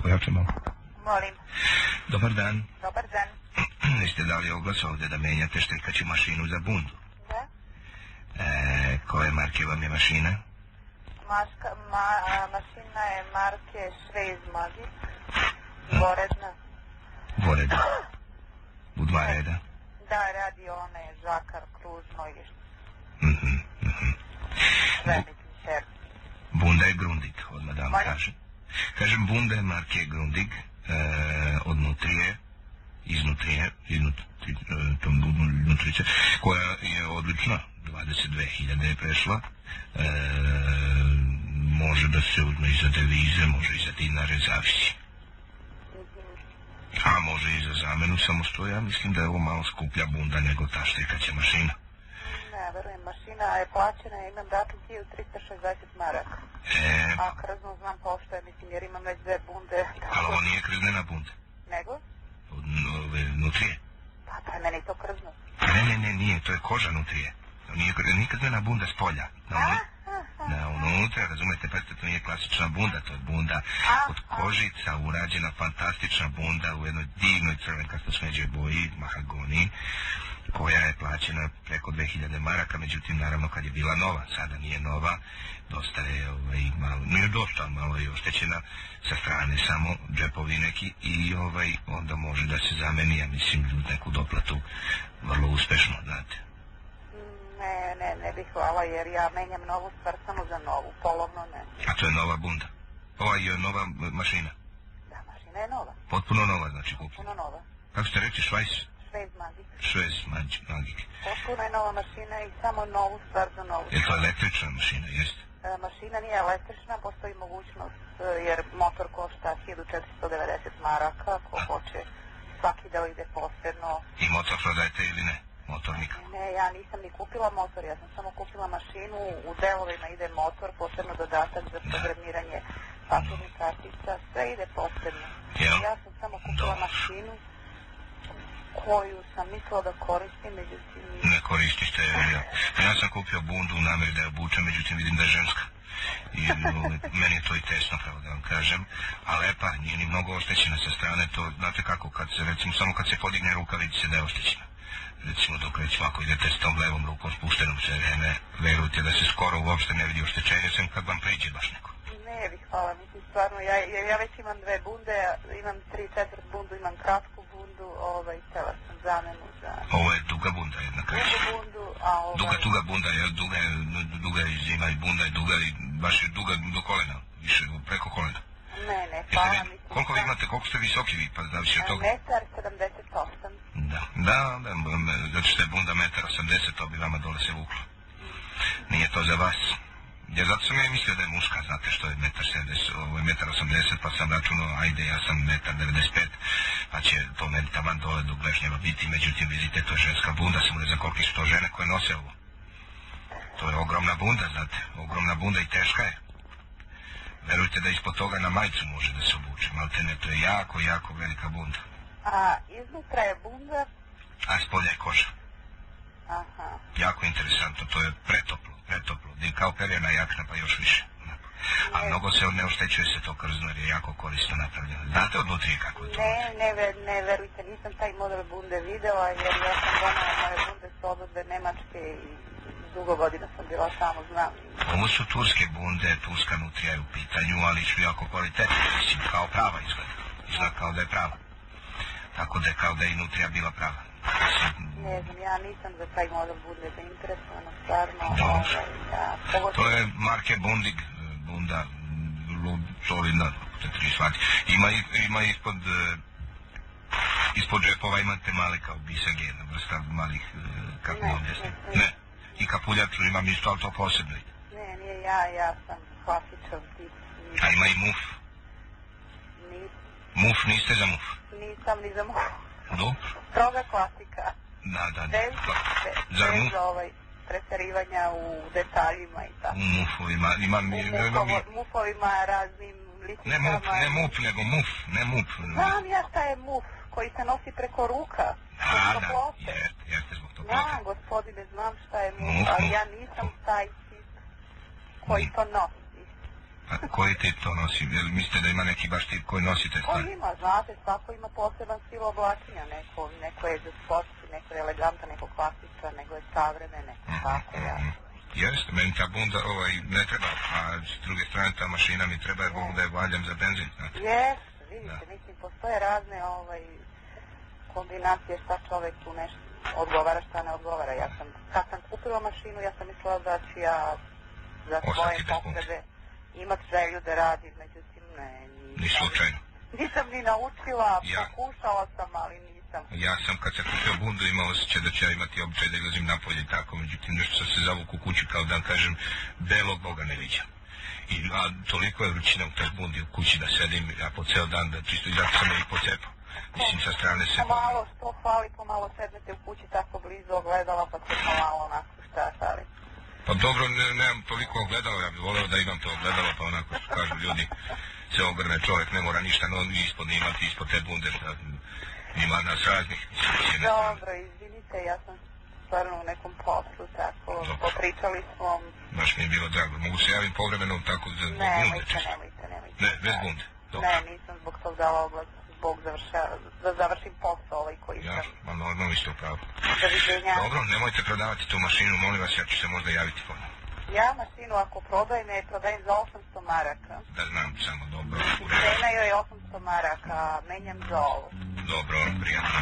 pojačaj malo. Molim. Dobar dan. Dobar dan. Jeste dali oglas ovdje da menjate štrikaću mašinu za bundu? Da. Koje marke vam je mašina? Mašina je marke Švejz Magic. Dvoredna. Dvoredna. U 2 reda? Da, radi one žakar, kružno i veliki servis. Bunda je Grundig, odmah da vam kažem. Kažem, bunda je marke Grundig, iznutrice, koja je odlična, 22.000 je prešla, može da se uzme i za devize, može i za dinare, zavisi. A može i za zamenu, samo što ja mislim da je ovo malo skuplja bunda nego ta štrikaća mašina. Ne, verujem, mašina je plaćena, imam račun 1360 maraka. A krzno znam pošto je, mislim, jer imam već 2 bunde. Ali ovo nije krznena bunda. Nego? Ove nutrije. Pa je meni to krzno. Ne, nije, to je koža nutrije. Nije krznena bunda s polja. Unutra, razumete, pa to nije klasična bunda, to je bunda od kožica, urađena fantastična bunda u jednoj divnoj crvenkasto smeđoj boji, mahagoni, koja je plaćena preko 2000 maraka, međutim, naravno, kad je bila nova, sada nije nova, dosta je, malo je oštećena sa strane, samo džepovi neki i onda može da se zameni, ja mislim, neku doplatu vrlo uspešno, znate. Ne bih hvala, jer ja menjam novu stvar samo za novu, polovno ne. A to je nova bunda? Ova je nova mašina? Da, mašina je nova. Potpuno nova, znači kupljena? Potpuno nova. Kako ste rekli, Švajs? Švejz Magic. Švejz Magic. Potpuno je nova mašina i samo novu stvar za novu. Je to električna mašina, jeste? Mašina nije električna, postoji mogućnost, jer motor košta 1490 maraka, ko hoće svaki deo ide posebno. I motor prodajete ili ne? Motornik? Ne, ja nisam ni kupila motor, ja sam samo kupila mašinu, u delovima ide motor, posebno dodatak za programiranje papirnih kartica, sve ide posebno. Ja sam samo kupila mašinu koju sam mislila da koristim, međutim... Ne korististe, ja sam kupio bundu u namjeri da je obučem, međutim vidim da je ženska. I meni je to i tesno, pravo da vam kažem, a lepa, nije ni mnogo oštećena sa strane, to znate kako, recimo samo kad se podigne ruka vidi se da je oštećena. Recimo dok recimo ako idete s tom levom rukom spuštenom sve vreme, verujte da se skoro uopšte ne vidi oštećenje, sem kad vam priđe baš neko. Ne bih, hvala, mislim stvarno, ja već imam 2 bunde, imam 3/4 bundu, imam kratku bundu, htjela sam zamenu za... Ovo je duga bunda jedna kaže. Duga bundu, a Duga bunda, duga je zima i bunda je duga i baš je duga do kolena, više preko kolena. Ne, hvala, mislim... Koliko vi imate, koliko ste visoki vi, pa zavisi od toga? 1,78 m. Da, zato što je bunda 1,80 m, to bi vama dole se vuklo. Nije to za vas. Jer zato sam ja mislio da je muška, znate što je 1,70 m, ovo je 1,80 m, pa sam računao, ajde, ja sam 1,95 m, pa će to meni taman dole do gležnjeva biti, međutim, vidite, to je ženska bunda, samo ne znam koliki su to žene koje nose ovo. To je ogromna bunda, znate, ogromna bunda i teška je. Verujte da ispod toga na majicu može da se obuče, maltene, to je jako velika bunda. A iznutra je bunda? A s polja je koža. Aha. Jako interesantno, to je pretoplo, kao perjana jakna pa još više. A mnogo se ne oštećuje se to krzno jer je jako korisno napravljeno. Znate od nutrije kako je to? Ne, verujte, nisam taj model bunde videla jer ja sam donala moje bunde s odredbe Nemačke i dugo godina sam bila tamo, znam. Ovo su turske bunde, turska nutrija je u pitanju, ali su jako kvalitetne, mislim, kao prava izgleda kao da je prava. Tako da je kao da je i nutrija bila prava. Ne znam, ja nisam za taj model bunde zainteresovana, stvarno. To je marke Bundig, bunda, solidna, te 3 shvati. Ima ispod džepova imate male kao bisage, jedna vrsta malih, kako mi objasnim. Ne. I kapuljaču imam isto, ali to posebno. Ne, nije ja sam klasičan tip. A ima i muf? Muf, niste za muf? Nisam ni za muf. Dobro. Stroga klasika. Da. Bez preterivanja u detaljima i tako. U mufovima, mufovima raznim lisicama. Ne muf, nego muf, ne muf. Znam ja šta je muf, koji se nosi preko ruka. Jeste zbog toplote. Znam, gospodine, znam šta je muf, ali ja nisam taj tip koji to nosi. A koji tip to nosi? Jel mislite da ima neki baš tip koji nosi te stvari? Ko ima, znate, svako ima poseban stil oblačenja, neko je za sport, neko je elegantan, neko klasičan, nego je savremen, neko tako, ja. Jeste, meni ta bunda ne treba, a s druge strane ta mašina mi treba jer mogu da je valjam za benzin, znate. Jeste, vidite, mislim, postoje razne kombinacije šta čovek tu nešto odgovara, šta ne odgovara. Kad sam kupila mašinu, ja sam mislila da ću ja za svoje potrebe imat želju da radim, međutim ne. Ni slučajno. Nisam ni naučila, pokušala sam, ali nisam. Ja sam kad sam kupio bundu imao osjećaj da ću ja imati običaj da izlazim napolje i tako, međutim nešto sam se zavuku kući kao da kažem belog Boga ne viđam. A toliko je vrućina u toj bundi u kući da sedim ja po ceo dan da čisto i zato sam je i pocepao. Mislim sa strane se... Pomalo što hvali, pomalo sednete u kući tako blizu ogledala pa se pomalo onako šta fali. Pa dobro, nemam toliko ogledalo, ja bih voleo da imam to ogledalo, pa onako što kažu ljudi, se ogrne čovjek, ne mora ništa ispod imati, ispod te bunde, ima nas raznih. Dobro, izvinite, ja sam stvarno u nekom poslu, tako, popričali smo... Baš mi je bilo drago, mogu se javim povremeno tako za bunde? Nemojte. Ne, bez bunde? Ne, nisam zbog tog dala oglas, zbog da završim posao koji sam... Ja, ma normalno isto pravo. Doviđenja. Dobro, nemojte prodavati tu mašinu, molim vas, ja ću se možda javiti ponovno. Ja mašinu ako prodajem, je prodajem za 800 maraka. Da znam, samo dobro. I cena joj je 800 maraka, menjam za ovo. Dobro, prijatno.